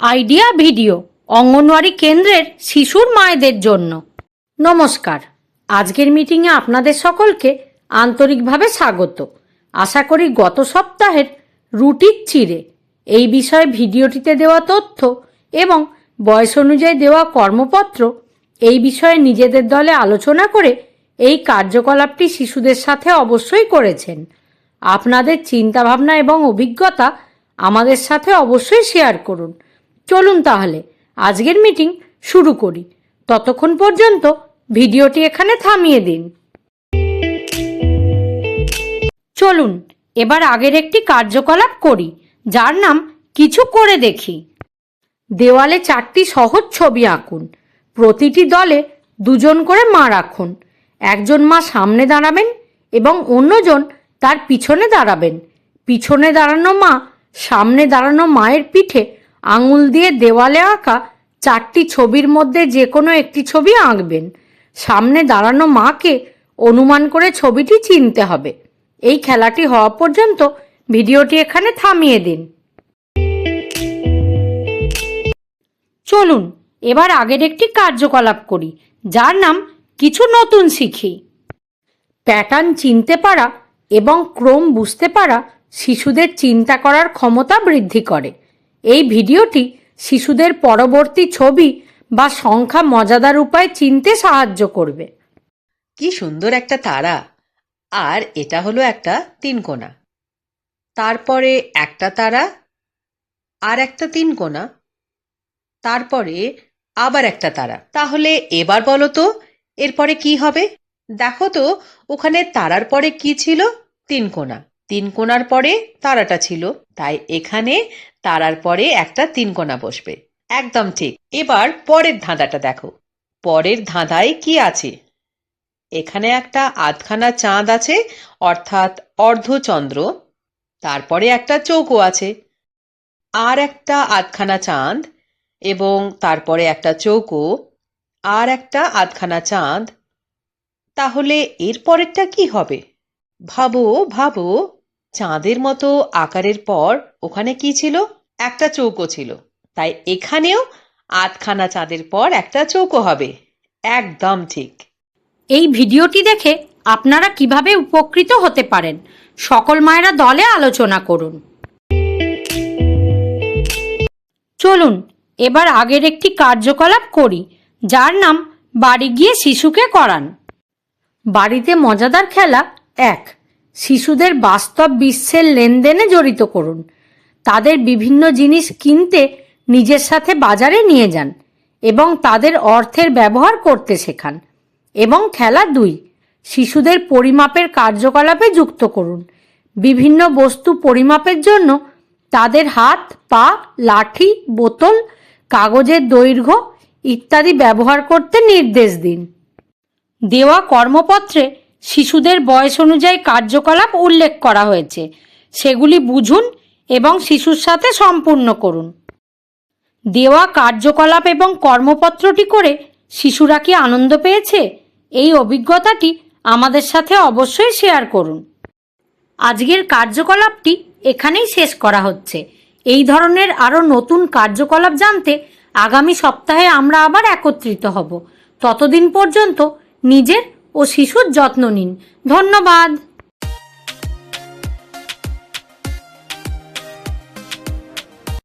Idea video anganwadi কেন্দ্রের শিশুর মায়েদের জন্য। নমস্কার, আজকের মিটিংয়ে আপনাদের সকলকে আন্তরিকভাবে স্বাগত। আশা করি গত সপ্তাহের রুটির চিড়ে এই বিষয়ে ভিডিওটিতে দেওয়া তথ্য এবং বয়স অনুযায়ী দেওয়া কর্মপত্র এই বিষয়ে নিজেদের দলে আলোচনা করে এই কার্যকলাপটি শিশুদের সাথে অবশ্যই করেছেন। আপনাদের চিন্তাভাবনা এবং অভিজ্ঞতা আমাদের সাথে অবশ্যই শেয়ার করুন। চলুন তাহলে আজকের মিটিং শুরু করি। ততক্ষণ পর্যন্ত ভিডিওটি এখানে থামিয়ে দিন। চলুন এবার আগের একটি কার্যকলাপ করি, যার নাম কিছু করে দেখি। দেওয়ালে 4টি সহজ ছবি আঁকুন। প্রতিটি দলে 2 জন করে মা রাখুন। একজন মা সামনে দাঁড়াবেন এবং অন্যজন তার পিছনে দাঁড়াবেন। পিছনে দাঁড়ানো মা সামনে দাঁড়ানো মায়ের পিঠে আঙুল দিয়ে দেওয়ালে আঁকা 4টি ছবির মধ্যে যে কোনো একটি ছবি আঁকবেন। সামনে দাঁড়ানো মাকে অনুমান করে ছবিটি চিনতে হবে। এই খেলাটি হওয়া পর্যন্ত ভিডিওটি এখানে থামিয়ে দিন। চলুন এবার আগের একটি কার্যকলাপ করি, যার নাম কিছু নতুন শিখি। প্যাটার্ন চিনতে পারা এবং ক্রম বুঝতে পারা শিশুদের চিন্তা করার ক্ষমতা বৃদ্ধি করে। এই ভিডিওটি শিশুদের পরবর্তী ছবি বা সংখ্যা মজাদার উপায়ে চিনতে সাহায্য করবে। কি সুন্দর একটা তারা! আর এটা হলো একটা 3 কোণা। তারপরে একটা তারা, আর একটা 3 কোণা, তারপরে আবার একটা তারা। তাহলে এবার বলো তো এরপরে কি হবে? দেখো তো ওখানে তারার পরে কি ছিল? 3 কোণা। 3 কোণার পরে তারাটা ছিল, তাই এখানে তারার পরে একটা 3 কোণা বসবে। একদম ঠিক। এবার পরের ধাঁধাটা দেখো। পরের ধাঁধায় কি আছে? এখানে একটা আধখানা চাঁদ আছে, অর্থাৎ অর্ধচন্দ্র। তারপরে একটা চৌকো আছে, আর একটা আধখানা চাঁদ, এবং তারপরে একটা চৌকো, আর একটা আধখানা চাঁদ। তাহলে এর পরেরটা কি হবে? ভাবো ভাবো। চাঁদের মতো আকারের পর ওখানে কি ছিল? একটা চৌকো ছিল, তাই এখানেও আধখানা চাঁদের পর একটা চৌকো হবে। একদম ঠিক। এই ভিডিওটি দেখে আপনারা কিভাবে উপকৃত হতে পারেন সকল মায়েরা দলে আলোচনা করুন। চলুন এবার আগের একটি কার্যকলাপ করি, যার নাম বাড়ি গিয়ে শিশুকে করান। বাড়িতে মজাদার খেলা 1। শিশুদের বাস্তব বিশ্বের লেনদেনে জড়িত করুন। তাদের বিভিন্ন জিনিস কিনতে নিজের সাথে বাজারে নিয়ে যান এবং তাদের অর্থের ব্যবহার করতে শেখান। এবং খেলা 2। শিশুদের পরিমাপের কার্যকলাপে যুক্ত করুন। বিভিন্ন বস্তু পরিমাপের জন্য তাদের হাত, পা, লাঠি, বোতল, কাগজের দৈর্ঘ্য ইত্যাদি ব্যবহার করতে নির্দেশ দিন। দেওয়া কর্মপত্রে শিশুদের বয়স অনুযায়ী কার্যকলাপ উল্লেখ করা হয়েছে, সেগুলি বুঝুন এবং শিশুর সাথে সম্পূর্ণ করুন। দেওয়া কার্যকলাপ এবং কর্মপত্রটি করে শিশুরা কি আনন্দ পেয়েছে? এই অভিজ্ঞতাটি আমাদের সাথে অবশ্যই শেয়ার করুন। আজকের কার্যকলাপটি এখানেই শেষ করা হচ্ছে। এই ধরনের আরও নতুন কার্যকলাপ জানতে আগামী সপ্তাহে আমরা আবার একত্রিত হব। ততদিন পর্যন্ত নিজের ও শিশুর যত্ন নিন। ধন্যবাদ।